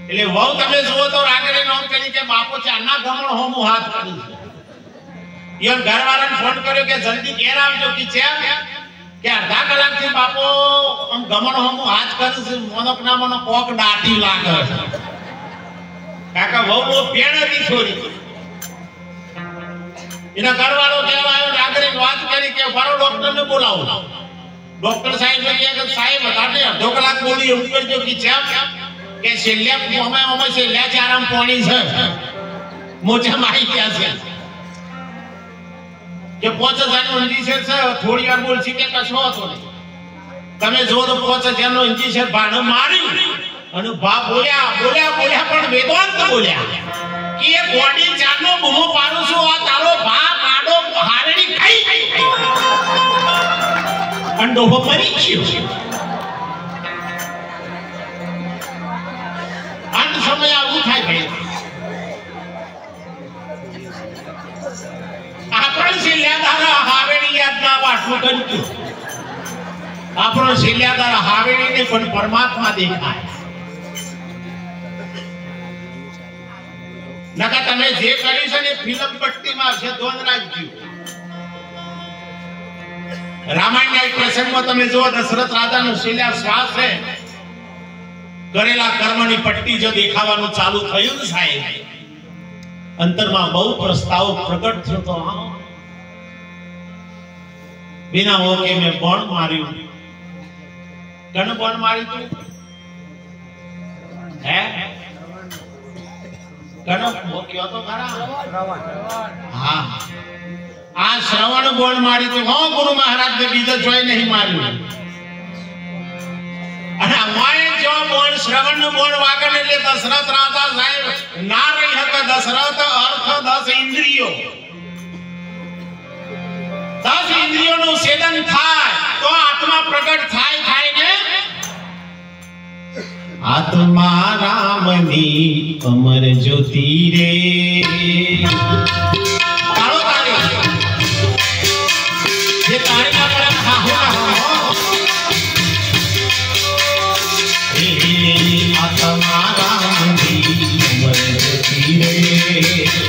એટલે વહુ તમે જો તો રાગરે નોમ કરી કે બાપો ચાના ગમણ હોમું હાથ કરી છે ઈન ઘરવાળાને ફોન કર્યો કે જલ્દી ઘેર આવજો કે છે કે અડધા કલાકથી બાપો આમ ગમણ હોમું હાથ કરે છે મોનક ના મોનો કોક દાટી લાગે કાકા વહુ બહુ પેણ હતી છોરી इना घरवालो कहेवायो नागरिक बात करी के बड़ो डॉक्टर ने बोलाओ डॉक्टर साहब ने कहा कि साहब बताते 2 कलाक बोली हम कर जो कि छम के छेल्या हमें छेल्या चाराम पानी છે મોજા માઈ ગયા છે કે 5000 નો ઇન્જેક્શન છે થોડી વાર બોલ છે કે કશો હતો નહીં તમે જો તો 5000 નો ઇન્જેક્શન ભાડો માર્યું અને બા બોલ્યા પણ વેદાંત બોલ્યા કે એ બોડી ચાનો બૂમો પાડું છું આ તારો બા કાડો હારણી ખાઈ અંડો મરી ગયો અંત સમય આવું થાય ભાઈ આપણો શિલ્યાદાર હાવેણી યાદ ના વાટલું કર્યું આપણો શિલ્યાદાર હાવેણી ને પણ પરમાત્મા દેખાય નકા તમે જે કરી છે ને ફિલ્મ પટ્ટીમાં છે ધોન રાખજો રામાયણના એક પ્રસંગમાં તમે જો દશરથ રાજાનો શિલ્યા શ્વાસ છે કરેલા કર્મની પટ્ટી જો દેખાવાનું ચાલુ થયું ને સાહેબ અંતરમાં બહુ પ્રસ્તાવ પ્રગટ થયો તો बिना हो के मैं बण मार्યું કણ બણ માર્યું તું હે કણ મોક્યો તો ખરા હા આ શ્રવણ બણ માર્યું તું હો ગુરુ મહારાજ ને બીજો જોઈ નહીં માર્યું અને અમાય જો બણ શ્રવણ નું બણ વાગણ એટલે દશરથ રાજા સાહેબ ના રહી હતા દશરથ અર્થ 10 ઇન્દ્રિયો 10 इंद्रियों નું સેદન થાય તો આત્મા પ્રગટ થાય ને આત્મા રામની અમર જ્યોતિ રે તારો તારી જે તારી ના પર આત્મા રામની અમર જ્યોતિ રે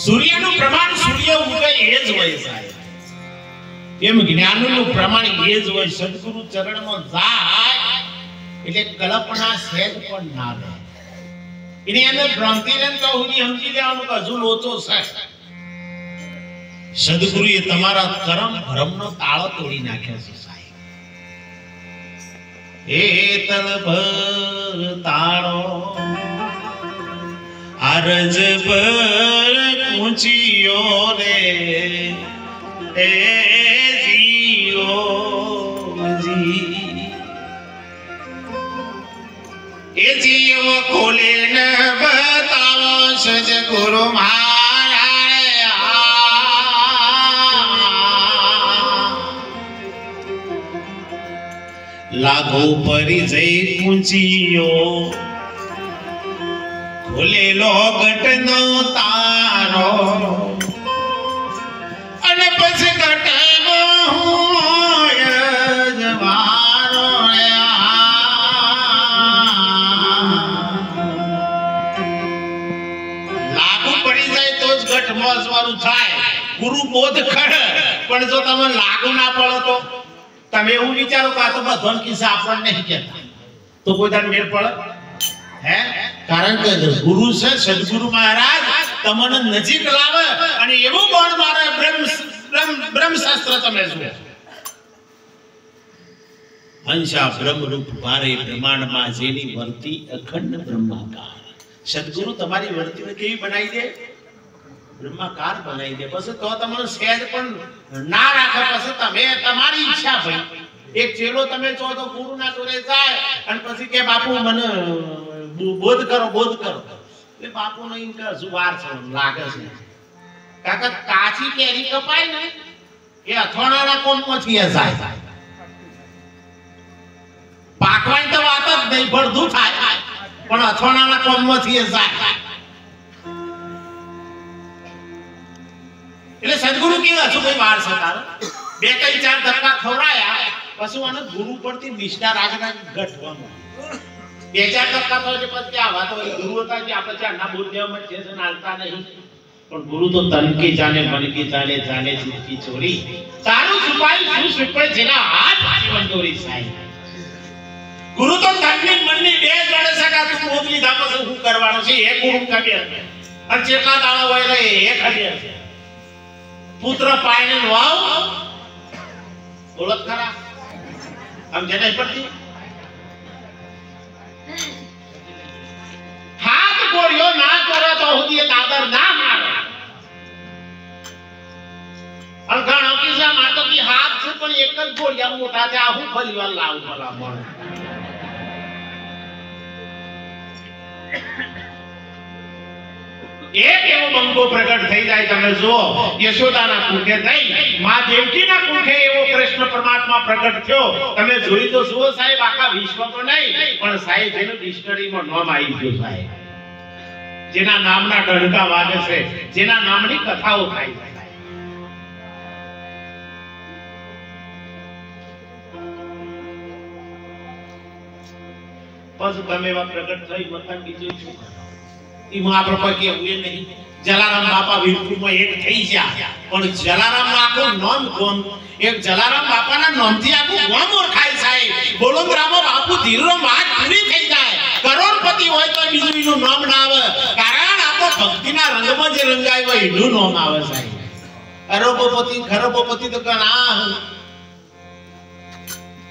સૂર્યનું પ્રમાણ સૂર્ય ઉગે એ જ હોય સાહેબ, એમ જ્ઞાનનું પ્રમાણ એ જ હોય. સદગુરુ ચરણમાં જાય એટલે કલ્પના સહેજ પણ ના રહે. એની અંદર ભ્રાંતિને તો સમજી લેવાનું કે હજુ લોચો છે. સદગુરુએ તમારા કરમ ભ્રમનો તાળો તોડી નાખ્યો છે સાહેબ. એ તલભર તાળો આરજ પર ઊંચીયો રે એ જીઓ જી એ જીવ ખોલે ન બતાવો સદગુરુ મારા લાગો પરિજય ઊંચીયો ખોલેલો ઘટનો તારો અને પછી ઘટનો હોય જવારો લાગુ પડી જાય તો જ ઘટ મોસવાનું થાય. ગુરુ બોધ ખડ, પણ જો તમે લાગુ ના પડો તો તમે એવું વિચારો કે આ તો બધો કિસ્સા આપણને નહીં કહેતા તો કોઈ તાર મેળ પડે હે? કારણ કે ગુરુ છે સદગુરુ મહારાજ તમને નજીક લાવે અને એવું બોર્ડ મારે બ્રહ્મશાસ્ત્ર તમે જુઓ. અંશા બ્રહ્મ રૂપ ભારે બ્રહ્માંડમાં જેની વર્તી અખંડ બ્રહ્માકાર. સદગુરુ તમારી વર્તીને કેવી બનાવી દે? બ્રહ્માકાર બનાવી દે. પછી તો તમને સહેજ પણ ના રાખે. પછી તમે તમારી ઈચ્છા ભાઈ એક ચેલો તમે જો તો ગુરુ ના જોડે જાય અને પછી કે બાપુ મને બોધ કરો બોધ કરો. એટલે બાપુ નહીં કે હજુ વાર છે લાગે છે. કાકા કાચી કેરી કપાય ને એ અથવાણાના કોમમાંથી જાય. પાકવાની તો વાત જ નહીં, ભરધું થાય પણ અથવાણાના કોમમાંથી જાય. એટલે સદગુરુ કે હજુ કોઈ વાર છે તારે. બે કઈ ચાર ધક્કા ખવડાયા પછી મને ગુરુ પરથી નિષ્ઠા રાખના ઘટવામાં બે ચાર ટકા તો પછી આ વાતો ગુરુ હતા કે આપણે ચાર ના બોલ દેવામાં છે ને હાલતા નહીં. પણ ગુરુ તો તન કી જાને મન કી જાને જાને જીતકી ચોરી તારું છુપાઈ શું છુપાઈ જેના હાથ જીવન દોરી સાઈ. ગુરુ તો તનની મનની બે જોડે સકા તું મોગલી ધાપો શું કરવાનો છે એ ગુરુ કબીર અને જેટલા દાણા હોય રે એ ખબીર છે. પુત્ર પાયને વાવ ઓળખ ખરા આમ જેને પડતી હાથ ગોળ્યો ના કરે તો હુદી દાદર ના મારે. અલગણ કિસ્સા માં તો કે હાથ છે પણ એક જ ગોળિયા મોટા છે. આ હું ફરીવાર લાવું ભલા મળે. એક એવો બંગો પ્રગટ થઈ જાય તમે જો યશોદાના કુંઠે નહીં માં દેવકીના કુંઠે એવો કૃષ્ણ પરમાત્મા પ્રગટ થયો. તમે જોઈ તો જુઓ સાહેબ આખા વિશ્વમાં નહીં પણ સાહેબ જેનું ડિક્શનરીમાં નામ આવી ગયું સાહેબ, જેના નામના ડણકા વાગે છે, જેના નામની કથાઓ થાય છે. પછી તમે એવા પ્રગટ થઈ મતલબ બીજું શું એમાં આપણે કોઈ કેવું નહીં. જલારામ બાપા વીરપુરમાં એક થઈ ગયા પણ જલારામ આખું નામ ગોમ એક જલારામ બાપાના નામથી આખું ગોમ ઓળખાય સાહેબ. બોલંગરામો બાપુ ધીરો માત પૂરી થઈ જાય. કરોડપતિ હોય તો બીજું એનું નામ ના આવે. કારણ આ તો ભક્તિના રંગમાં જે રંગાય હોય એનું નામ આવે સાહેબ. અરબોપતિ ખરબોપતિ તો કણા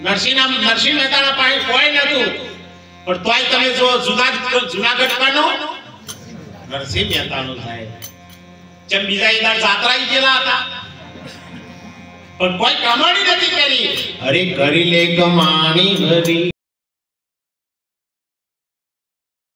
નરસિંહ મહેતાના પાસે કોઈ નતું પણ તોય તમે જો જુનાગઢ કાનો નરસિંહ મહેતાનો સાહેબ જેમ બીજા એના જાત્રા ગયેલા હતા પણ કોઈ કમાણી નથી કરી. અરે કરી લે કમાણી હરી